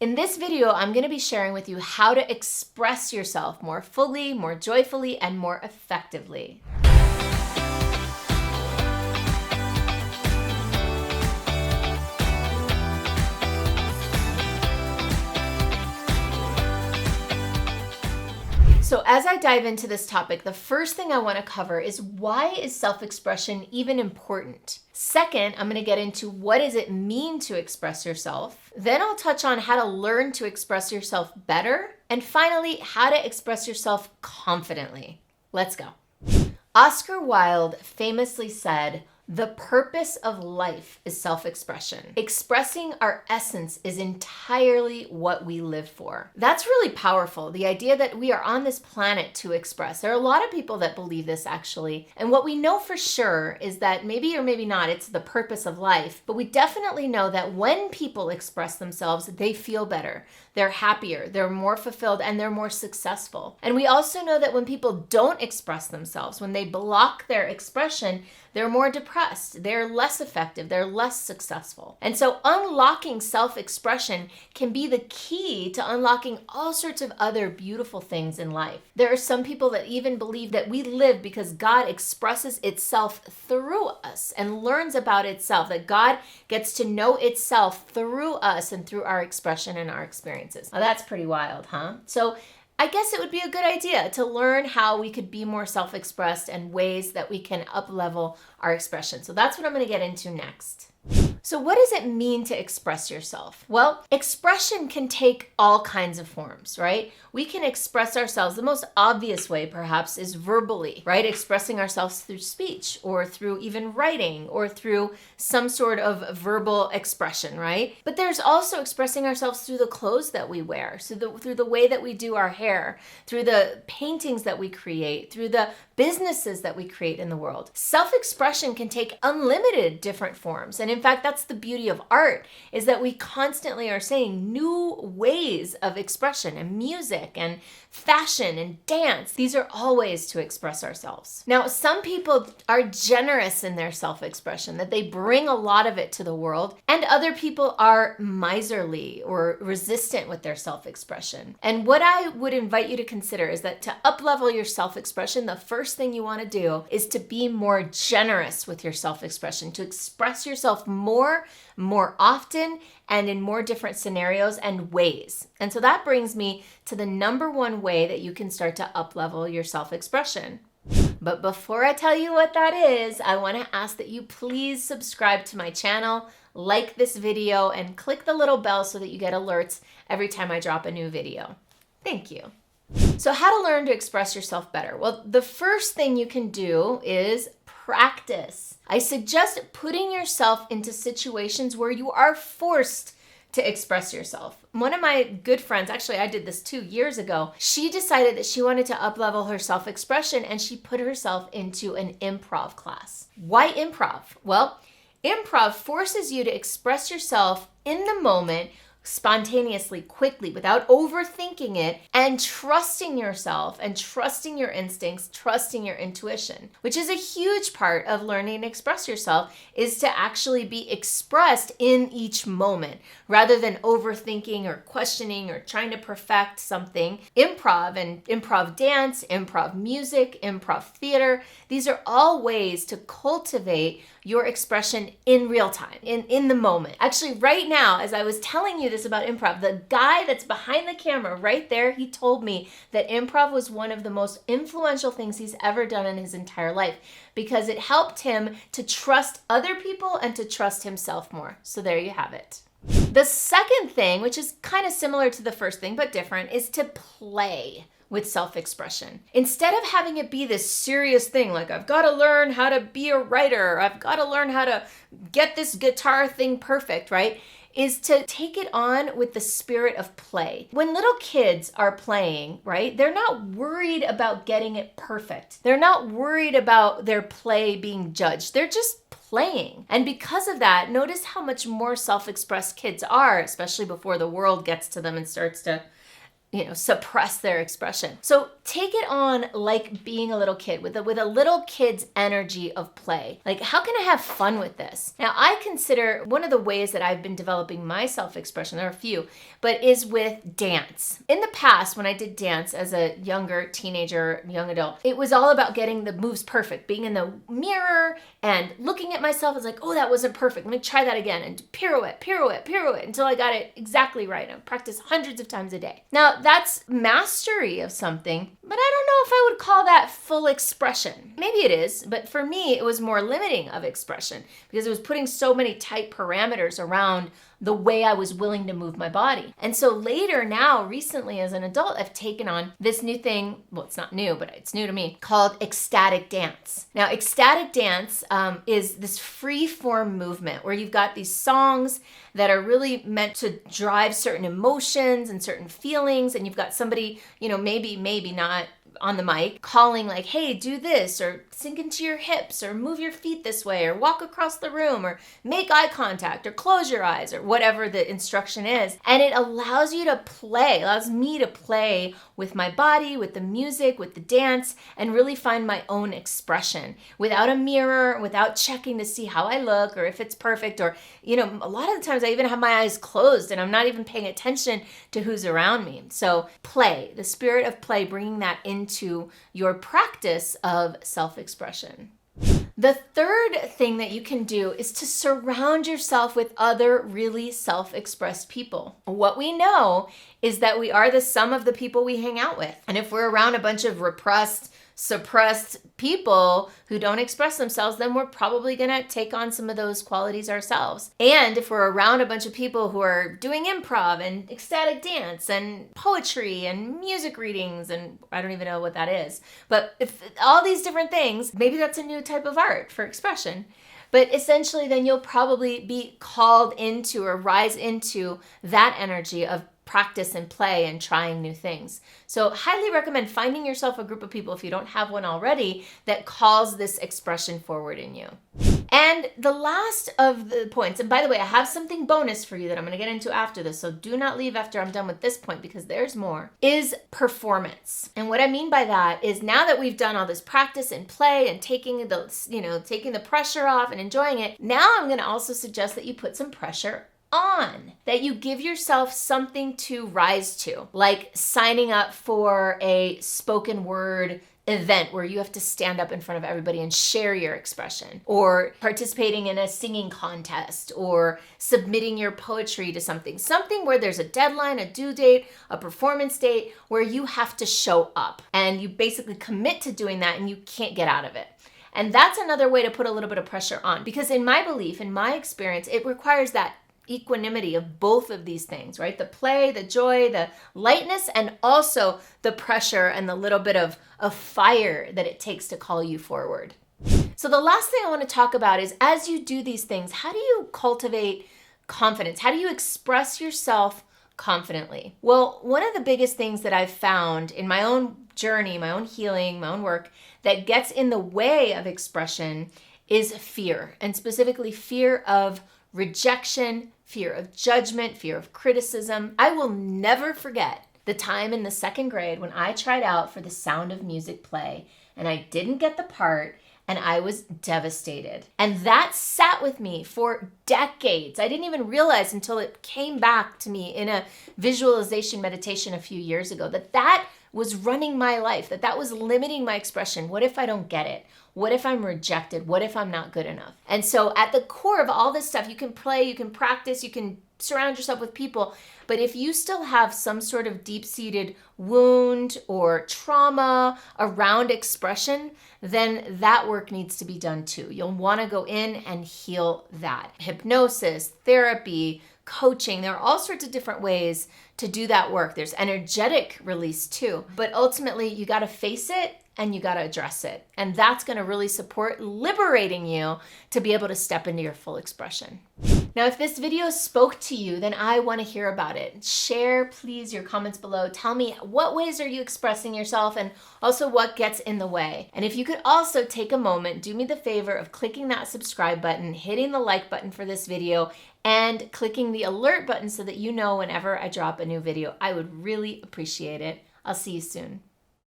In this video, I'm going to be sharing with you how to express yourself more fully, more joyfully, and more effectively. So as I dive into this topic, the first thing I want to cover is why is self-expression even important? Second, I'm going to get into what does it mean to express yourself. Then I'll touch on how to learn to express yourself better. And finally, how to express yourself confidently. Let's go. Oscar Wilde famously said, "The purpose of life is self-expression. Expressing our essence is entirely what we live for." That's really powerful, the idea that we are on this planet to express. There are a lot of people that believe this actually. And what we know for sure is that maybe or maybe not, it's the purpose of life. But we definitely know that when people express themselves, they feel better. They're happier, they're more fulfilled, and they're more successful. And we also know that when people don't express themselves, when they block their expression, they're more depressed, they're less effective, they're less successful. And so unlocking self-expression can be the key to unlocking all sorts of other beautiful things in life. There are some people that even believe that we live because God expresses itself through us and learns about itself, that God gets to know itself through us and through our expression and our experiences. Now that's pretty wild, huh? So I guess it would be a good idea to learn how we could be more self-expressed and ways that we can up-level our expression. So that's what I'm going to get into next. So what does it mean to express yourself? Well, expression can take all kinds of forms, right? We can express ourselves. The most obvious way, perhaps, is verbally, right? Expressing ourselves through speech or through even writing or through some sort of verbal expression, right? But there's also expressing ourselves through the clothes that we wear, through the way that we do our hair, through the paintings that we create, through the businesses that we create in the world. Self-expression can take unlimited different forms. And in fact, that's the beauty of art, is that we constantly are saying new ways of expression, and music and fashion and dance. These are all ways to express ourselves. Now, some people are generous in their self-expression, that they bring a lot of it to the world, and other people are miserly or resistant with their self-expression. And what I would invite you to consider is that to up-level your self-expression, the first thing you want to do is to be more generous with your self-expression, to express yourself more often, and in more different scenarios and ways. And so that brings me to the number one way that you can start to up-level your self-expression. But before I tell you what that is, I want to ask that you please subscribe to my channel, like this video, and click the little bell so that you get alerts every time I drop a new video. Thank you. So how to learn to express yourself better? Well, the first thing you can do is practice. I suggest putting yourself into situations where you are forced to express yourself. One of my good friends, actually I did this 2 years ago, she decided that she wanted to up-level her self-expression and she put herself into an improv class. Why improv? Well, improv forces you to express yourself in the moment, spontaneously, quickly, without overthinking it, and trusting yourself and trusting your instincts, trusting your intuition, which is a huge part of learning to express yourself, is to actually be expressed in each moment rather than overthinking or questioning or trying to perfect something. Improv and improv dance, improv music, improv theater, these are all ways to cultivate your expression in real time, in the moment. Actually, right now, as I was telling you this about improv, the guy that's behind the camera right there, he told me that improv was one of the most influential things he's ever done in his entire life because it helped him to trust other people and to trust himself more. So there you have it. The second thing, which is kind of similar to the first thing but different, is to play with self-expression. Instead of having it be this serious thing, like I've got to learn how to be a writer, or I've got to learn how to get this guitar thing perfect, right? Is to take it on with the spirit of play. When little kids are playing, right, they're not worried about getting it perfect. They're not worried about their play being judged. They're just playing. And because of that, notice how much more self-expressed kids are, especially before the world gets to them and starts to suppress their expression. So take it on like being a little kid with a little kid's energy of play. Like, how can I have fun with this? Now, I consider one of the ways that I've been developing my self-expression, there are a few, but is with dance. In the past, when I did dance as a younger teenager, young adult, it was all about getting the moves perfect, being in the mirror and looking at myself as like, oh, that wasn't perfect. Let me try that again, and pirouette, pirouette, pirouette until I got it exactly right. I practiced hundreds of times a day. Now, that's mastery of something, but I don't know if I would call that full expression. Maybe it is, but for me, it was more limiting of expression because it was putting so many tight parameters around the way I was willing to move my body. And so later now, recently as an adult, I've taken on this new thing, well, it's not new, but it's new to me, called ecstatic dance. Now, ecstatic dance is this free form movement where you've got these songs that are really meant to drive certain emotions and certain feelings, and you've got somebody, maybe not on the mic calling like, hey, do this, or sink into your hips, or move your feet this way, or walk across the room, or make eye contact, or close your eyes, or whatever the instruction is. And it allows you to play, allows me to play with my body, with the music, with the dance, and really find my own expression without a mirror, without checking to see how I look or if it's perfect, or, a lot of the times I even have my eyes closed and I'm not even paying attention to who's around me. So play, the spirit of play, bringing that into your practice of self-expression. The third thing that you can do is to surround yourself with other really self-expressed people. What we know is that we are the sum of the people we hang out with. And if we're around a bunch of repressed, suppressed people who don't express themselves, then we're probably gonna take on some of those qualities ourselves. And if we're around a bunch of people who are doing improv and ecstatic dance and poetry and music readings, and I don't even know what that is, but if all these different things, maybe that's a new type of art for expression. But essentially, then you'll probably be called into or rise into that energy of practice and play and trying new things. So highly recommend finding yourself a group of people, if you don't have one already, that calls this expression forward in you. And the last of the points, and by the way, I have something bonus for you that I'm going to get into after this, so do not leave after I'm done with this point because there's more, is performance. And what I mean by that is, now that we've done all this practice and play and taking the pressure off and enjoying it, now I'm going to also suggest that you put some pressure on, that you give yourself something to rise to, like signing up for a spoken word event where you have to stand up in front of everybody and share your expression, or participating in a singing contest, or submitting your poetry to something where there's a deadline, a due date, a performance date, where you have to show up and you basically commit to doing that and you can't get out of it. And that's another way to put a little bit of pressure on, because in my belief, in my experience, it requires that equanimity of both of these things, right? The play, the joy, the lightness, and also the pressure and the little bit of fire that it takes to call you forward. So the last thing I want to talk about is, as you do these things, how do you cultivate confidence? How do you express yourself confidently? Well, one of the biggest things that I've found in my own journey, my own healing, my own work, that gets in the way of expression is fear, and specifically fear of rejection, fear of judgment, fear of criticism. I will never forget the time in the second grade when I tried out for the Sound of Music play and I didn't get the part, and I was devastated. And that sat with me for decades. I didn't even realize until it came back to me in a visualization meditation a few years ago that was running my life, that was limiting my expression. What if I don't get it? What if I'm rejected? What if I'm not good enough? And so at the core of all this stuff, you can play, you can practice, you can surround yourself with people. But if you still have some sort of deep-seated wound or trauma around expression, then that work needs to be done too. You'll want to go in and heal that. Hypnosis, therapy, coaching, there are all sorts of different ways to do that work. There's energetic release too. But ultimately, you got to face it and you got to address it. And that's going to really support liberating you to be able to step into your full expression. Now, if this video spoke to you, then I want to hear about it. Share, please, your comments below. Tell me, what ways are you expressing yourself, and also what gets in the way? And if you could also take a moment, do me the favor of clicking that subscribe button, hitting the like button for this video, and clicking the alert button so that you know whenever I drop a new video. I would really appreciate it. I'll see you soon.